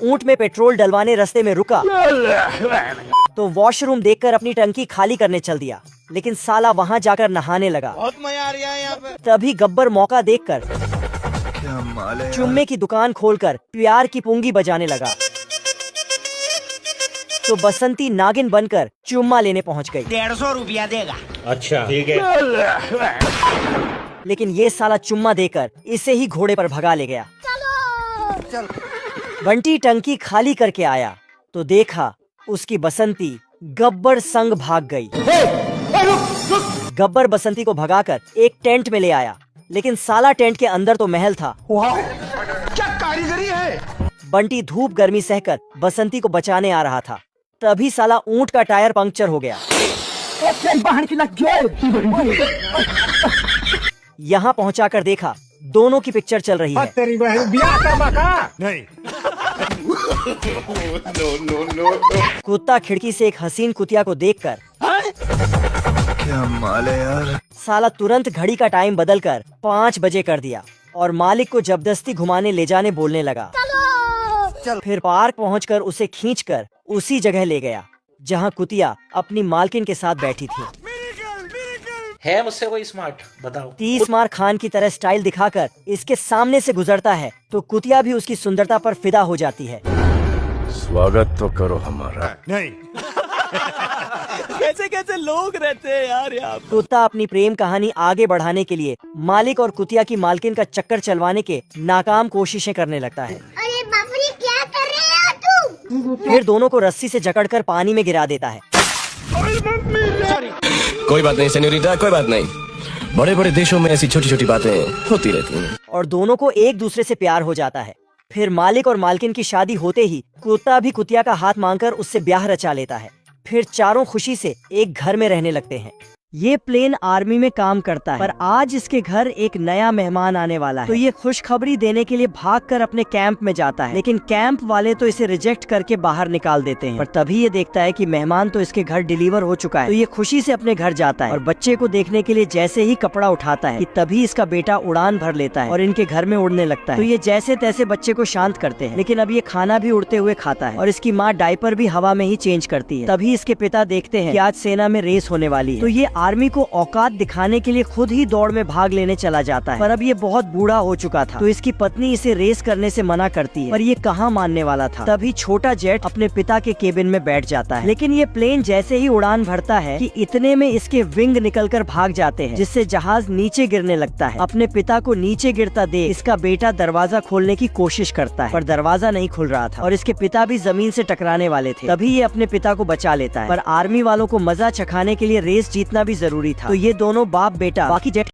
ऊंट में पेट्रोल डलवाने रास्ते में रुका तो वॉशरूम देखकर अपनी टंकी खाली करने चल दिया, लेकिन साला वहाँ जाकर नहाने लगा। बहुत मजा आ रहा है यहाँ पे। तभी गब्बर मौका देखकर चुम्मे की दुकान खोलकर प्यार की पुंगी बजाने लगा, तो बसंती नागिन बनकर चुम्मा लेने पहुँच गई। 150 रुपया देगा। अच्छा ठीक है। लेकिन ये साला चुम्मा देकर इसे ही घोड़े पर भगा ले गया। बंटी टंकी खाली करके आया तो देखा उसकी बसंती गब्बर संग भाग गई। गब्बर बसंती को भगाकर एक टेंट में ले आया, लेकिन साला टेंट के अंदर तो महल था। क्या कारीगरी है। बंटी धूप गर्मी सहकर बसंती को बचाने आ रहा था, तभी साला ऊंट का टायर पंक्चर हो गया। यहाँ पहुँचाकर देखा दोनों की पिक्चर चल रही है। तेरी बहन ब्याह का मका नहीं। कुत्ता खिड़की से एक हसीन कुतिया को देखकर क्या माल है यार। साला तुरंत घड़ी का टाइम बदलकर 5 बजे कर दिया और मालिक को जबरदस्ती घुमाने ले जाने बोलने लगा। फिर पार्क पहुंचकर उसे खींचकर उसी जगह ले गया जहां कुतिया अपनी मालकिन के साथ बैठी थी। है मुझसे कोई स्मार्ट बताओ। 30 मार खान की तरह स्टाइल दिखाकर इसके सामने से गुजरता है तो कुतिया भी उसकी सुंदरता पर फिदा हो जाती है। स्वागत तो करो हमारा। नहीं। कैसे कैसे लोग रहते हैं यार यहाँ। कुत्ता अपनी प्रेम कहानी आगे बढ़ाने के लिए मालिक और कुतिया की मालकिन का चक्कर चलवाने के नाकाम कोशिशें करने लगता है। अरे बाप रे, क्या कर रहे हो तुम? फिर दोनों को रस्सी से जकड़कर पानी में गिरा देता है। कोई बात नहीं सेन्योरिटा, कोई बात नहीं। बड़े बड़े देशों में ऐसी छोटी छोटी बातें होती रहती हैं। और दोनों को एक दूसरे से प्यार हो जाता है। फिर मालिक और मालकिन की शादी होते ही कुत्ता भी कुतिया का हाथ मांगकर उससे ब्याह रचा लेता है। फिर चारों खुशी से एक घर में रहने लगते हैं। ये प्लेन आर्मी में काम करता है, पर आज इसके घर एक नया मेहमान आने वाला है, तो ये खुशखबरी देने के लिए भागकर अपने कैंप में जाता है। लेकिन कैंप वाले तो इसे रिजेक्ट करके बाहर निकाल देते हैं। पर तभी ये देखता है कि मेहमान तो इसके घर डिलीवर हो चुका है, तो ये खुशी से अपने घर जाता है और बच्चे को देखने के लिए जैसे ही कपड़ा उठाता है कि तभी इसका बेटा उड़ान भर लेता है और इनके घर में उड़ने लगता है। तो ये जैसे तैसे बच्चे को शांत करते हैं, लेकिन अब ये खाना भी उड़ते हुए खाता है और इसकी माँ डायपर भी हवा में ही चेंज करती है। तभी इसके पिता देखते हैं कि आज सेना में रेस होने वाली है, तो ये आर्मी को औकात दिखाने के लिए खुद ही दौड़ में भाग लेने चला जाता है। पर अब ये बहुत बूढ़ा हो चुका था, तो इसकी पत्नी इसे रेस करने से मना करती है, पर ये कहाँ मानने वाला था। तभी छोटा जेट अपने पिता के केबिन में बैठ जाता है, लेकिन ये प्लेन जैसे ही उड़ान भरता है कि इतने में इसके विंग निकलकर भाग जाते हैं, जिससे जहाज नीचे गिरने लगता है। अपने पिता को नीचे गिरता देख इसका बेटा दरवाजा खोलने की कोशिश करता है, पर दरवाजा नहीं खुल रहा था और इसके पिता भी जमीन से टकराने वाले थे। तभी ये अपने पिता को बचा लेता है, पर आर्मी वालों को मजा चखाने के लिए रेस जीतना भी जरूरी था। तो ये दोनों बाप बेटा बाकी जेट